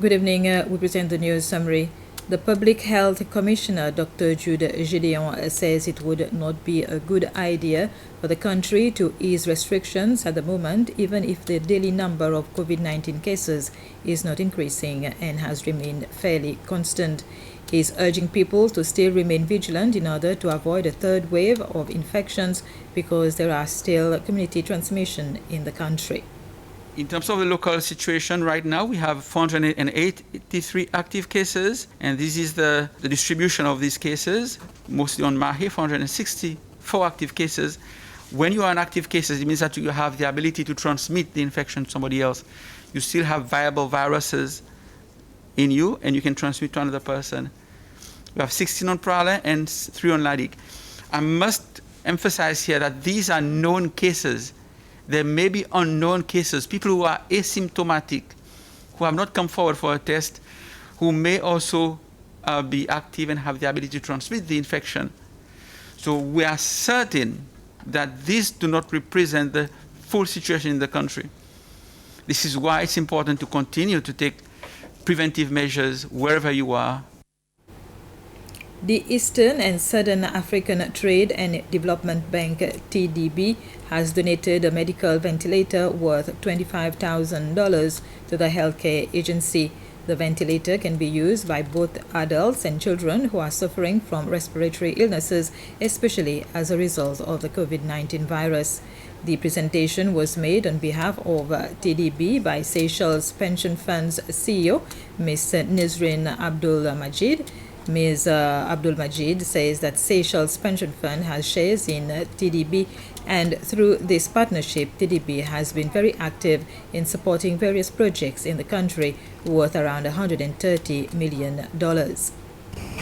Good evening. We present the news summary. The Public Health Commissioner, Dr. Jude Gédéon, says it would not be a good idea for the country to ease restrictions at the moment, even if the daily number of COVID-19 cases is not increasing and has remained fairly constant. He is urging people to still remain vigilant in order to avoid a third wave of infections because there are still community transmission in the country. In terms of the local situation right now, we have 483 active cases, and this is the distribution of these cases, mostly on Mahe, 464 active cases. When you are in active cases, it means that you have the ability to transmit the infection to somebody else. You still have viable viruses in you, and you can transmit to another person. We have 16 on Praslin and 3 on Ladig. I must emphasize here that these are known cases. There may be unknown cases, people who are asymptomatic, who have not come forward for a test, who may also be active and have the ability to transmit the infection. So we are certain that these do not represent the full situation in the country. This is why it's important to continue to take preventive measures wherever you are. The Eastern and Southern African Trade and Development Bank, TDB, has donated a medical ventilator worth $25,000 to the healthcare agency. The ventilator can be used by both adults and children who are suffering from respiratory illnesses, especially as a result of the COVID-19 virus. The presentation was made on behalf of TDB by Seychelles Pension Fund's CEO, Ms. Nizrin Abdul Majid. Ms. Abdul Majid says that Seychelles Pension Fund has shares in TDB, and through this partnership, TDB has been very active in supporting various projects in the country worth around $130 million.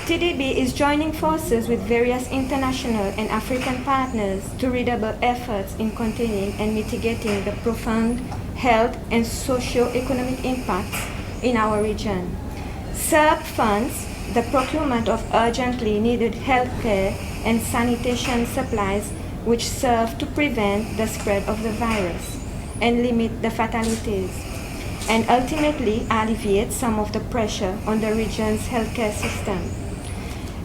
TDB is joining forces with various international and African partners to redouble efforts in containing and mitigating the profound health and socio-economic impacts in our region. SERP funds the procurement of urgently needed healthcare and sanitation supplies which serve to prevent the spread of the virus and limit the fatalities, and ultimately alleviate some of the pressure on the region's healthcare system.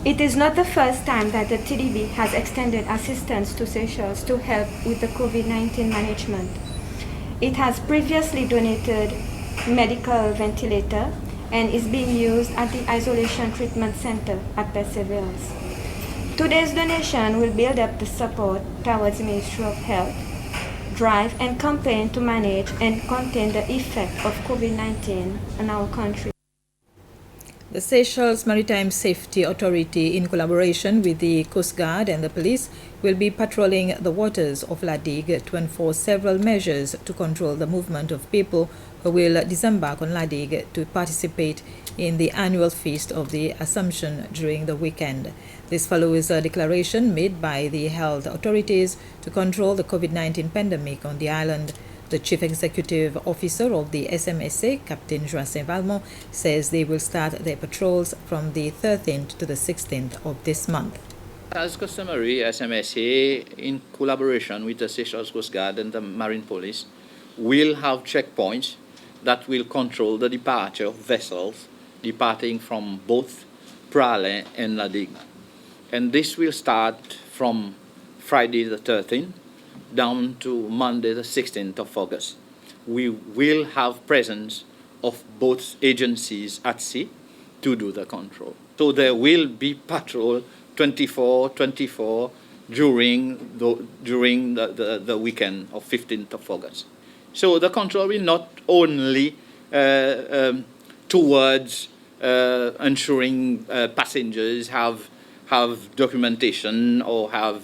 It is not the first time that the TDB has extended assistance to Seychelles to help with the COVID-19 management. It has previously donated medical ventilator and is being used at the Isolation Treatment Center at Perseverance. Today's donation will build up the support towards the Ministry of Health, drive and campaign to manage and contain the effect of COVID-19 in our country. The Seychelles Maritime Safety Authority, in collaboration with the Coast Guard and the police, will be patrolling the waters of Ladig to enforce several measures to control the movement of people who will disembark on Ladig to participate in the annual Feast of the Assumption during the weekend. This follows a declaration made by the health authorities to control the COVID-19 pandemic on the island. The Chief Executive Officer of the SMSA, Captain Joacin Valmont, says they will start their patrols from the 13th to the 16th of this month. As customary, SMSA, in collaboration with the Seychelles Coast Guard and the Marine Police, will have checkpoints that will control the departure of vessels departing from both Praslin and Ladig. And this will start from Friday the 13th down to Monday the 16th of August. We will have presence of both agencies at sea to do the control. So there will be patrol 24/24 during the weekend of 15th of August. So the control will not only towards ensuring passengers have documentation or have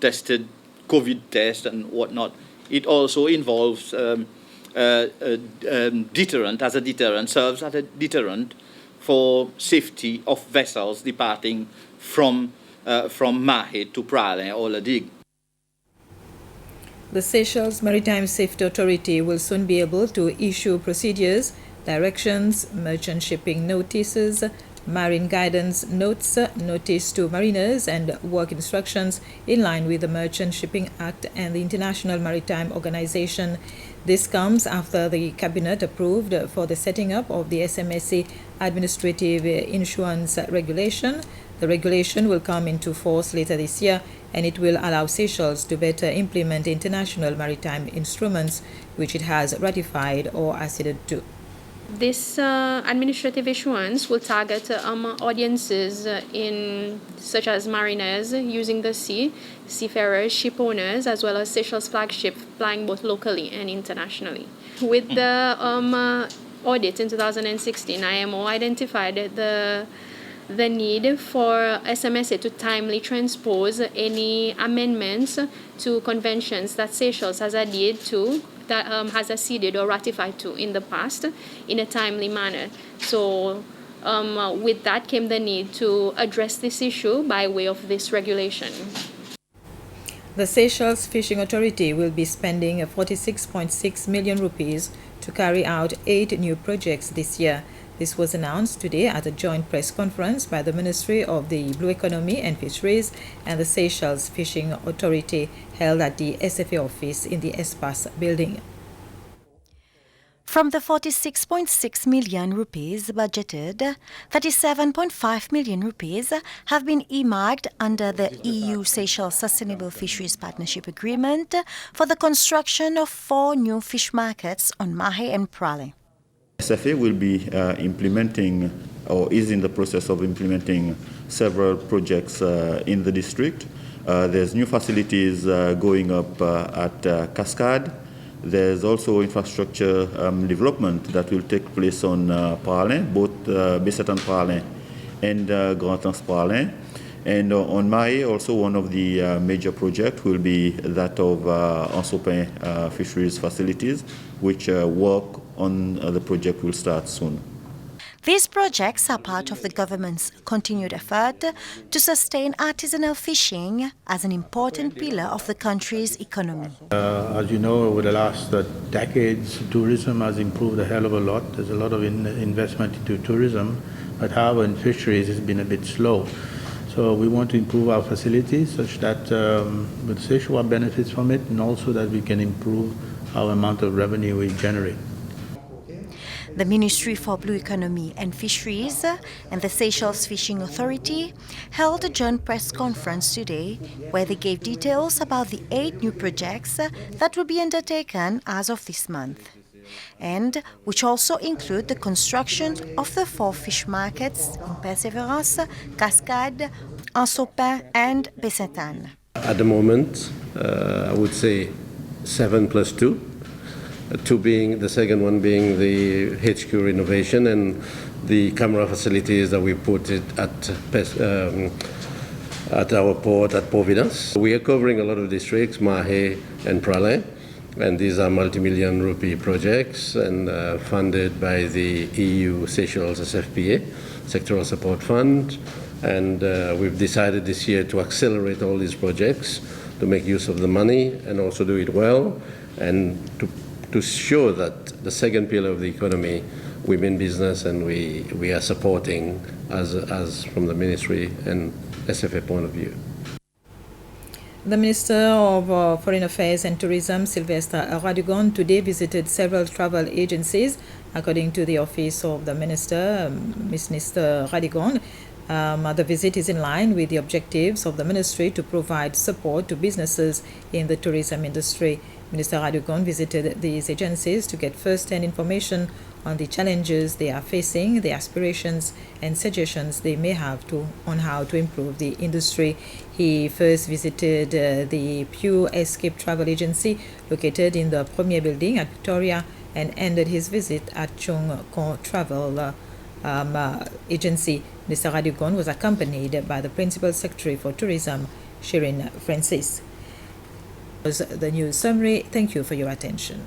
tested COVID test and whatnot. It also involves deterrent, serves as a deterrent for safety of vessels departing from Mahe to Praslin or Ladig. The Seychelles Maritime Safety Authority will soon be able to issue procedures, directions, merchant shipping notices, Marine Guidance notes notice to mariners and work instructions in line with the Merchant Shipping Act and the International Maritime Organization. This comes after the Cabinet approved for the setting up of the SMSA Administrative Insurance Regulation. The regulation will come into force later this year, and it will allow Seychelles to better implement international maritime instruments which it has ratified or acceded to. This administrative issuance will target audiences such as mariners using the sea, seafarers, ship owners, as well as Seychelles flagship flying both locally and internationally. With the audit in 2016, IMO identified the need for SMSA to timely transpose any amendments to conventions that Seychelles has adhered to, that has acceded or ratified to in the past in a timely manner. So with that came the need to address this issue by way of this regulation. The Seychelles Fishing Authority will be spending 46.6 million rupees to carry out 8 new projects this year. This was announced today at a joint press conference by the Ministry of the Blue Economy and Fisheries and the Seychelles Fishing Authority, held at the SFA office in the Espace building. From the 46.6 million rupees budgeted, 37.5 million rupees have been earmarked under the EU-Seychelles Sustainable Fisheries Partnership Agreement for the construction of 4 new fish markets on Mahe and Prale. SFA will be implementing, or is in the process of implementing, several projects in the district. There's new facilities going up at Cascade. There's also infrastructure development that will take place on Parlin, both Bessetan Parlin and Grand Anse Parlin. And on Mahe, also one of the major projects will be that of Ansopin fisheries facilities, which work on the project will start soon. These projects are part of the government's continued effort to sustain artisanal fishing as an important pillar of the country's economy. As you know, over the last decades, tourism has improved a hell of a lot. There's a lot of investment into tourism, but however, in fisheries, it's been a bit slow. So we want to improve our facilities such that the Seychelles benefits from it, and also that we can improve our amount of revenue we generate. The Ministry for Blue Economy and Fisheries and the Seychelles Fishing Authority held a joint press conference today where they gave details about the 8 new projects that will be undertaken as of this month, and which also include the construction of the 4 fish markets in Perseverance, Cascade, Ansopin and Bessetan. At the moment, I would say 7 plus 2. 2 being, the second one being the HQ renovation and the camera facilities that we put it at our port at Providence. We are covering a lot of districts, Mahe and Prale, and these are multi-million rupee projects and funded by the EU Seychelles SFPA, Sectoral Support Fund, and we've decided this year to accelerate all these projects to make use of the money and also do it well, and to show that the second pillar of the economy, women business, and we are supporting as from the ministry and SFA point of view. The Minister of Foreign Affairs and Tourism, Sylvester Radugon, today visited several travel agencies. According to the office of the Minister, Mr. Radugon, the visit is in line with the objectives of the ministry to provide support to businesses in the tourism industry. Minister Radugon visited these agencies to get first-hand information on the challenges they are facing, the aspirations and suggestions they may have on how to improve the industry. He first visited the Pure Escape Travel Agency located in the Premier Building at Victoria and ended his visit at Chung Kong Travel Agency. Mr. Radugon was accompanied by the Principal Secretary for Tourism, Shirin Francis. Was the news summary. Thank you for your attention.